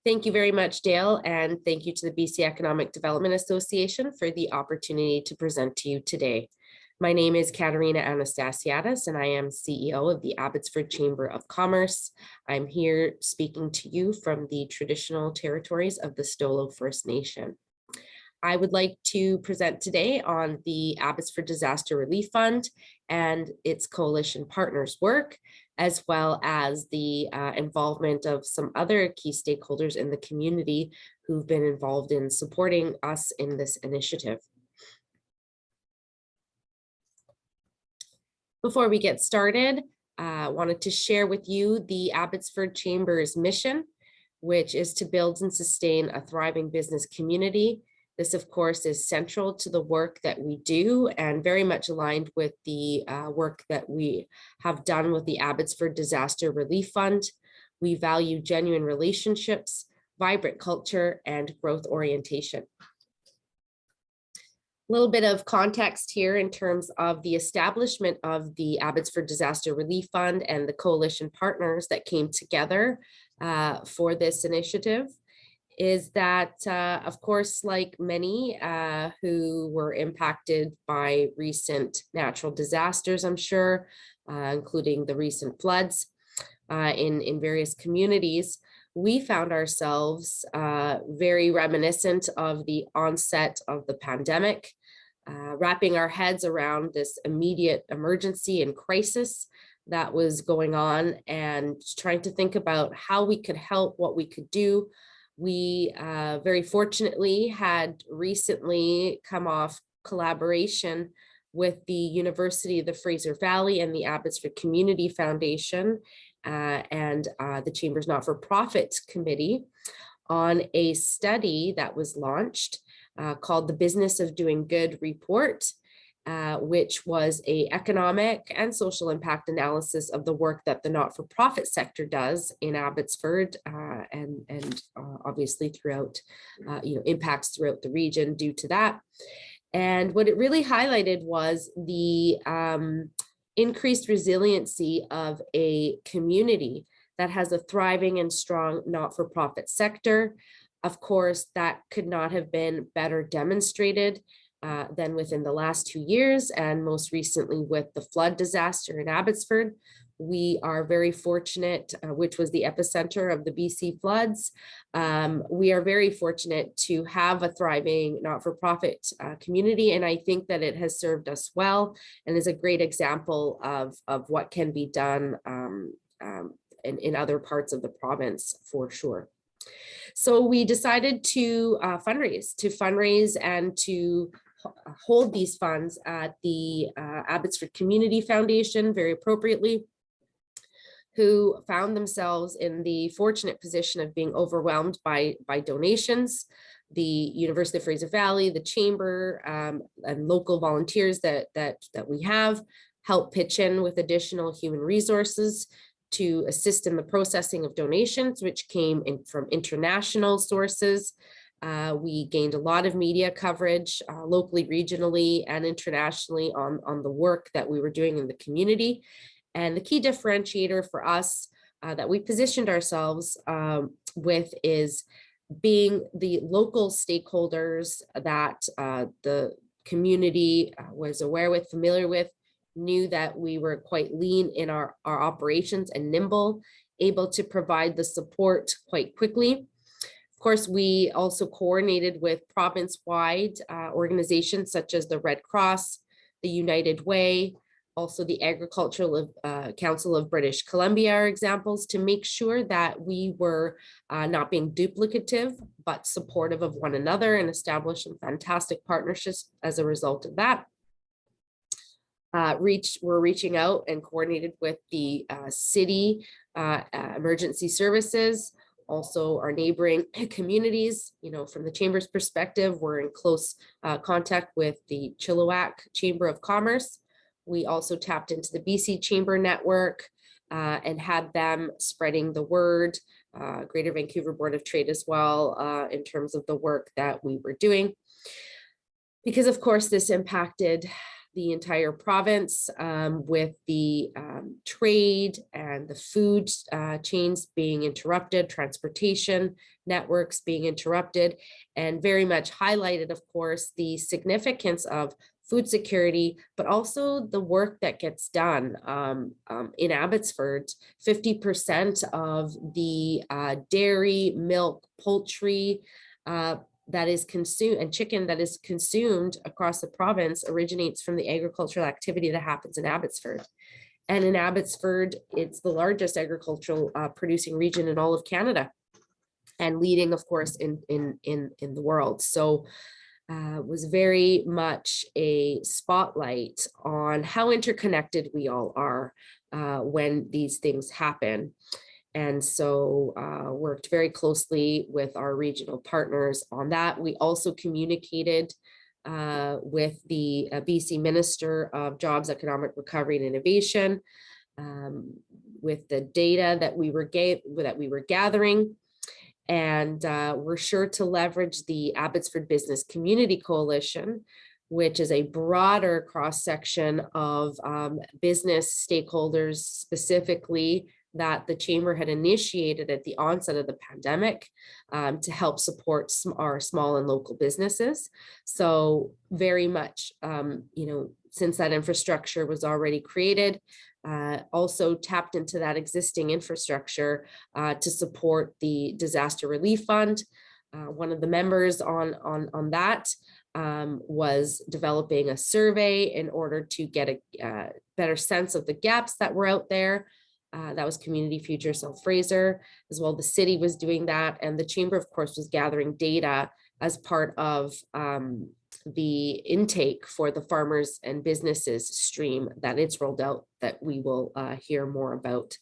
Thank you very much, Dale, and thank you to the BC Economic Development Association for the opportunity to present to you today. My name is Katerina Anastasiadis, and I am CEO of the Abbotsford Chamber of Commerce. I'm here speaking to you from the traditional territories of the Stolo First Nation. I would like to present today on the Abbotsford Disaster Relief Fund and its coalition partners' work, as well as the involvement of some other key stakeholders in the community who've been involved in supporting us in this initiative. Before we get started, I wanted to share with you the Abbotsford Chamber's mission, which is to build and sustain a thriving business community. This, of course, is central to the work that we do and very much aligned with the work that we have done with the Abbotsford Disaster Relief Fund. We value genuine relationships, vibrant culture, and growth orientation. A little bit of context here in terms of the establishment of the Abbotsford Disaster Relief Fund and the coalition partners that came together for this initiative. Is that, of course, like many who were impacted by recent natural disasters, I'm sure, including the recent floods in various communities, we found ourselves very reminiscent of the onset of the pandemic, wrapping our heads around this immediate emergency and crisis that was going on and trying to think about how we could help, what we could do. We very fortunately had recently come off collaboration with the University of the Fraser Valley and the Abbotsford Community Foundation and the Chamber's Not-for-Profit Committee on a study that was launched called the Business of Doing Good Report, which was an economic and social impact analysis of the work that the not-for-profit sector does in Abbotsford and obviously throughout, impacts throughout the region due to that. And what it really highlighted was the increased resiliency of a community that has a thriving and strong not-for-profit sector. Of course, that could not have been better demonstrated than within the last 2 years, and most recently with the flood disaster in Abbotsford. We are very fortunate, which was the epicenter of the BC floods. We are very fortunate to have a thriving not-for-profit community, and I think that it has served us well and is a great example of what can be done in other parts of the province for sure. So we decided to fundraise and to hold these funds at the Abbotsford Community Foundation, very appropriately, who found themselves in the fortunate position of being overwhelmed by donations. The University of Fraser Valley, the Chamber, and local volunteers that we have help pitch in with additional human resources to assist in the processing of donations, which came in from international sources. We gained a lot of media coverage locally, regionally, and internationally on the work that we were doing in the community. And the key differentiator for us that we positioned ourselves with is being the local stakeholders that the community was aware with, familiar with, knew that we were quite lean in our operations and nimble, able to provide the support quite quickly. Of course, we also coordinated with province-wide organizations such as the Red Cross, the United Way, also the Agricultural Council of British Columbia are examples to make sure that we were not being duplicative, but supportive of one another and establish some fantastic partnerships as a result of that. We're reaching out and coordinated with the city emergency services, also our neighboring communities. From the Chamber's perspective, we're in close contact with the Chilliwack Chamber of Commerce. We also tapped into the BC Chamber network and had them spreading the word, Greater Vancouver Board of Trade as well, in terms of the work that we were doing. Because of course this impacted the entire province, with the trade and the food chains being interrupted, transportation networks being interrupted, and very much highlighted, of course, the significance of food security, but also the work that gets done in Abbotsford. 50% of the dairy, milk, poultry, that is consumed, and chicken that is consumed across the province originates from the agricultural activity that happens in Abbotsford. And in Abbotsford, it's the largest agricultural producing region in all of Canada, and leading, of course, in the world. So was very much a spotlight on how interconnected we all are when these things happen. And so worked very closely with our regional partners on that. We also communicated with the BC Minister of Jobs, Economic Recovery and Innovation with the data that we were gathering. And we're sure to leverage the Abbotsford Business Community Coalition, which is a broader cross-section of business stakeholders, specifically that the Chamber had initiated at the onset of the pandemic to help support our small and local businesses. So very much, since that infrastructure was already created, also tapped into that existing infrastructure to support the Disaster Relief Fund. One of the members on that was developing a survey in order to get a better sense of the gaps that were out there. That was Community Future South Fraser, as well. The city was doing that, and the Chamber, of course, was gathering data as part of the intake for the farmers and businesses stream that it's rolled out, that we will hear more about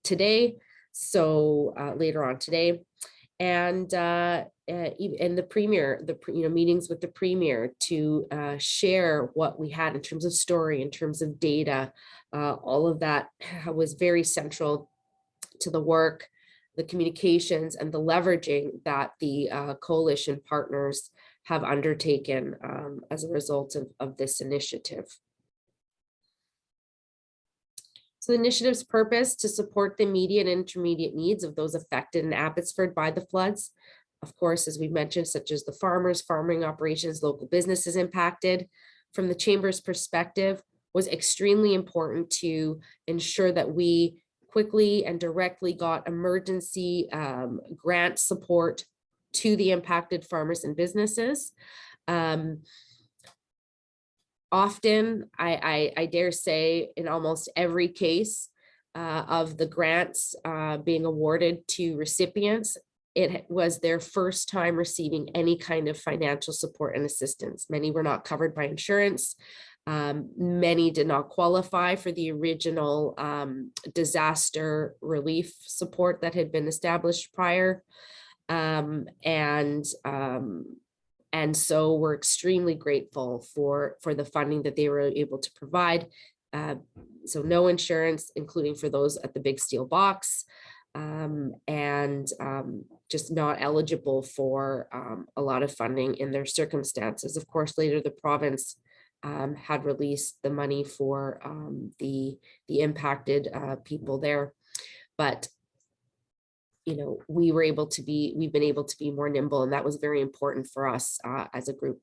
today. So later on today, and the premier, meetings with the premier to share what we had in terms of story, in terms of data. All of that was very central to the work, the communications, and the leveraging that the coalition partners have undertaken as a result of this initiative. So the initiative's purpose to support the immediate and intermediate needs of those affected in Abbotsford by the floods. Of course, as we mentioned, such as the farmers, farming operations, local businesses impacted. From the Chamber's perspective, was extremely important to ensure that we quickly and directly got emergency grant support to the impacted farmers and businesses. Often, I dare say, in almost every case of the grants being awarded to recipients, it was their first time receiving any kind of financial support and assistance. Many were not covered by insurance. Many did not qualify for the original disaster relief support that had been established prior. And so we're extremely grateful for the funding that they were able to provide. So no insurance, including for those at the big steel box, and just not eligible for a lot of funding in their circumstances. Of course, later the province had released the money for the impacted people there, but we've been able to be more nimble, and that was very important for us as a group.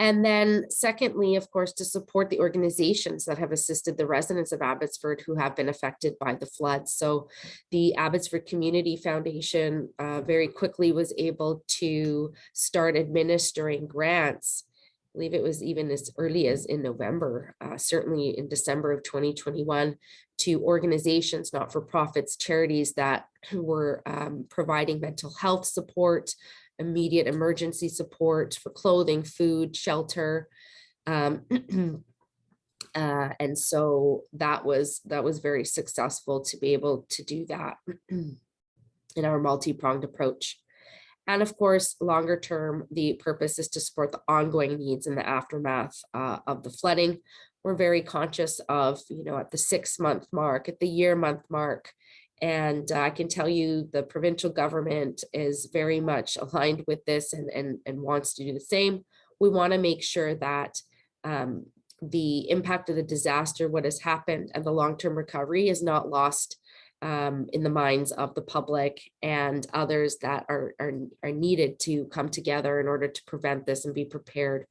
And then secondly, of course, to support the organizations that have assisted the residents of Abbotsford who have been affected by the floods. So the Abbotsford Community Foundation very quickly was able to start administering grants. I believe it was even as early as in November, certainly in December of 2021, to organizations, not-for-profits, charities that were providing mental health support, immediate emergency support for clothing, food, shelter. And so that was very successful to be able to do that in our multi-pronged approach. And of course, longer term, the purpose is to support the ongoing needs in the aftermath of the flooding. We're very conscious of, at the 6-month mark, at the year-month mark. And I can tell you the provincial government is very much aligned with this and wants to do the same. We want to make sure that the impact of the disaster, what has happened, and the long-term recovery is not lost in the minds of the public and others that are needed to come together in order to prevent this and be prepared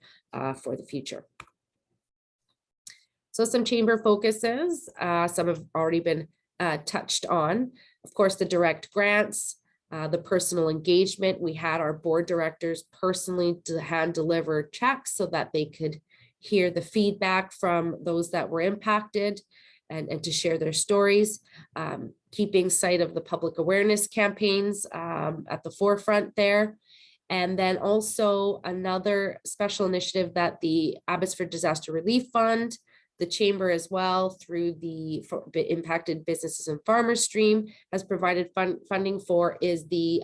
for the future. So some chamber focuses, some have already been touched on. Of course, the direct grants, the personal engagement. We had our board directors personally hand deliver checks so that they could hear the feedback from those that were impacted and to share their stories. Keeping sight of the public awareness campaigns at the forefront there. And then also another special initiative that the Abbotsford Disaster Relief Fund, the chamber as well, through the impacted businesses and farmers stream, has provided funding for, is the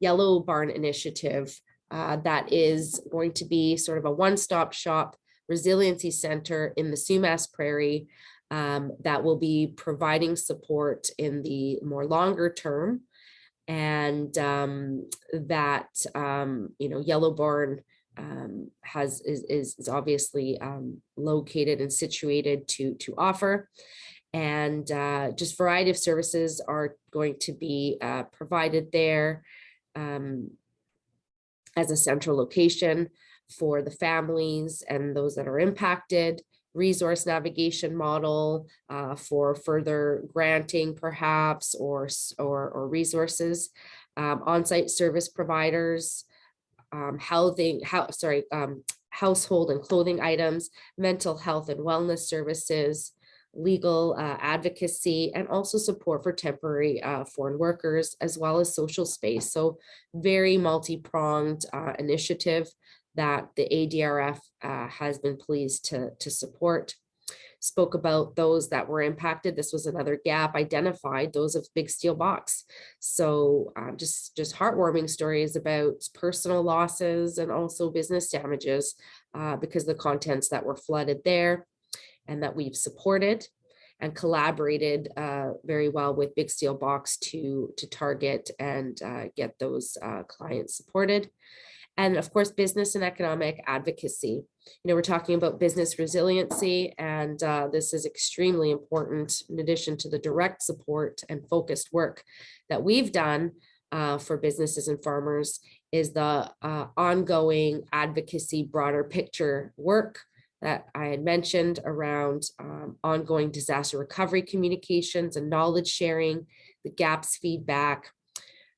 Yellow Barn initiative that is going to be sort of a one-stop shop resiliency center in the Sumas Prairie that will be providing support in the more longer term. And that, Yellow Barn is obviously located and situated to offer. And just variety of services are going to be provided there as a central location for the families and those that are impacted. Resource navigation model for further granting perhaps or resources, on-site service providers, household and clothing items, mental health and wellness services, legal advocacy, and also support for temporary foreign workers, as well as social space. So very multi-pronged initiative that the ADRF has been pleased to support. Spoke about those that were impacted. This was another gap identified, those of Big Steel Box. So just heartwarming stories about personal losses and also business damages because the contents that were flooded there, and that we've supported and collaborated very well with Big Steel Box to target and get those clients supported. And of course, business and economic advocacy. We're talking about business resiliency, and this is extremely important in addition to the direct support and focused work that we've done for businesses and farmers, is the ongoing advocacy, broader picture work that I had mentioned around ongoing disaster recovery communications and knowledge sharing, the gaps feedback,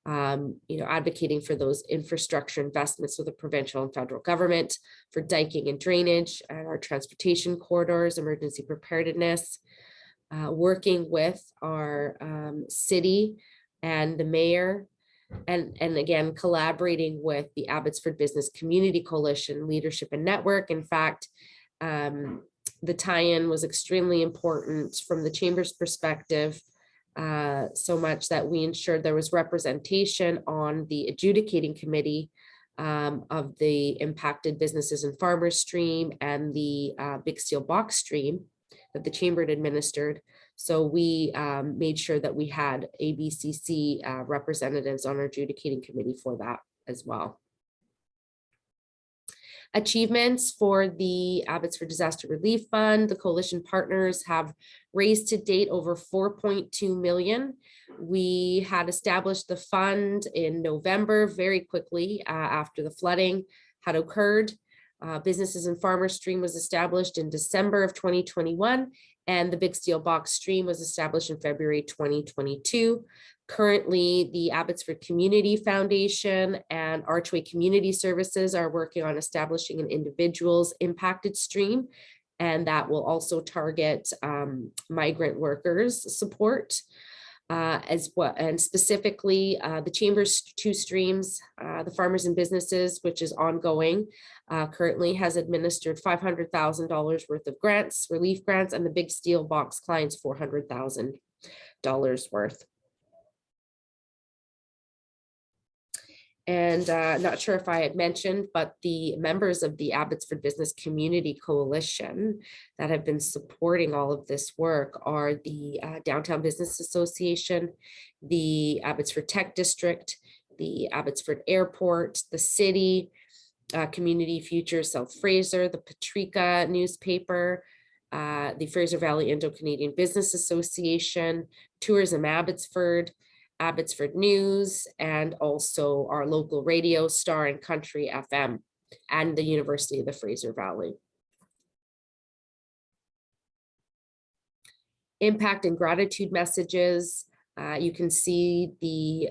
advocating for those infrastructure investments with the provincial and federal government, for diking and drainage and our transportation corridors, emergency preparedness, working with our city and the mayor, and again, collaborating with the Abbotsford Business Community Coalition Leadership and Network. In fact, the tie-in was extremely important from the chamber's perspective, so much that we ensured there was representation on the adjudicating committee of the impacted businesses and farmers stream and the Big Steel Box stream that the chamber had administered. So we made sure that we had ABCC representatives on our adjudicating committee for that as well. Achievements for the Abbotsford Disaster Relief Fund. The coalition partners have raised to date over 4.2 million. We had established the fund in November, very quickly after the flooding had occurred. Businesses and Farmers Stream was established in December of 2021, and the Big Steel Box Stream was established in February 2022. Currently, the Abbotsford Community Foundation and Archway Community Services are working on establishing an individuals impacted stream, and that will also target migrant workers support as well. And specifically, the Chamber's two streams, the Farmers and Businesses, which is ongoing, currently has administered $500,000 worth of grants, relief grants, and the Big Steel Box clients $400,000 worth. And not sure if I had mentioned, but the members of the Abbotsford Business Community Coalition that have been supporting all of this work are the Downtown Business Association, the Abbotsford Tech District, the Abbotsford Airport, the city, Community Future South Fraser, the Patrika newspaper, the Fraser Valley Indo-Canadian Business Association, Tourism Abbotsford, Abbotsford News, and also our local radio, Star and Country FM, and the University of the Fraser Valley. Impact and gratitude messages. You can see the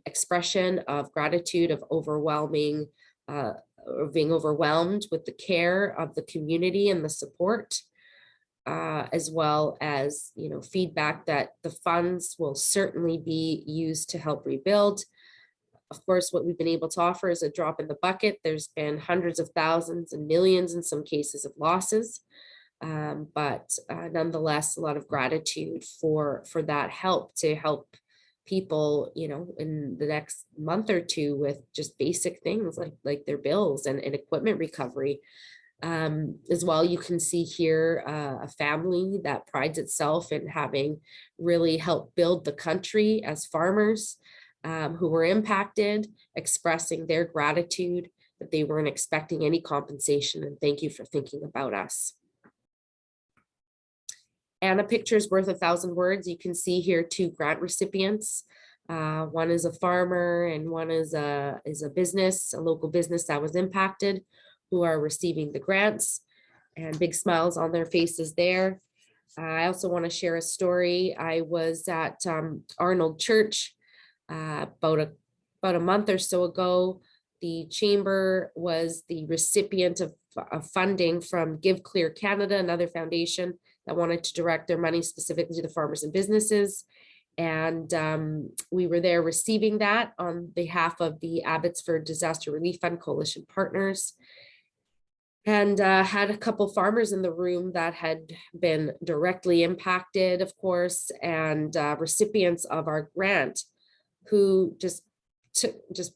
expression of gratitude of overwhelming, or being overwhelmed with the care of the community and the support, as well as, you know, feedback that the funds will certainly be used to help rebuild. Of course, what we've been able to offer is a drop in the bucket. There's been hundreds of thousands and millions in some cases of losses. But nonetheless, a lot of gratitude for that help to help people, you know, in the next month or two with just basic things like their bills and equipment recovery. As well, you can see here a family that prides itself in having really helped build the country as farmers who were impacted, expressing their gratitude that they weren't expecting any compensation, and thank you for thinking about us. And a picture is worth 1,000 words. You can see here 2 grant recipients. One is a farmer and one is a business, a local business that was impacted, who are receiving the grants, and big smiles on their faces there. I also want to share a story. I was at Arnold Church about a month or so ago. The chamber was the recipient of funding from Give Clear Canada, another foundation that wanted to direct their money specifically to the farmers and businesses. And we were there receiving that on behalf of the Abbotsford Disaster Relief Fund Coalition Partners, and had a couple farmers in the room that had been directly impacted, of course, and recipients of our grant who just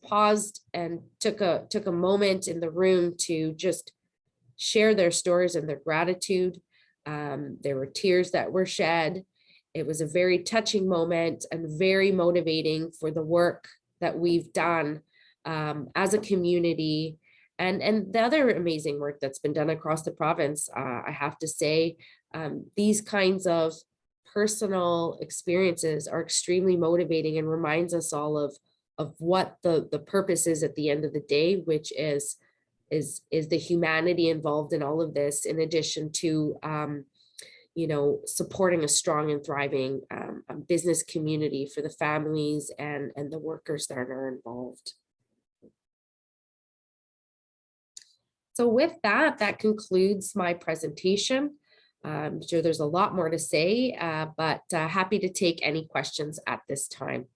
paused and took a moment in the room to just share their stories and their gratitude. There were tears that were shed. It was a very touching moment and very motivating for the work that we've done as a community, and the other amazing work that's been done across the province. I have to say, these kinds of personal experiences are extremely motivating and reminds us all of what the purpose is at the end of the day, which is the humanity involved in all of this, in addition to you know, supporting a strong and thriving business community for the families and the workers that are involved. So with that, that concludes my presentation. I'm sure there's a lot more to say, but happy to take any questions at this time.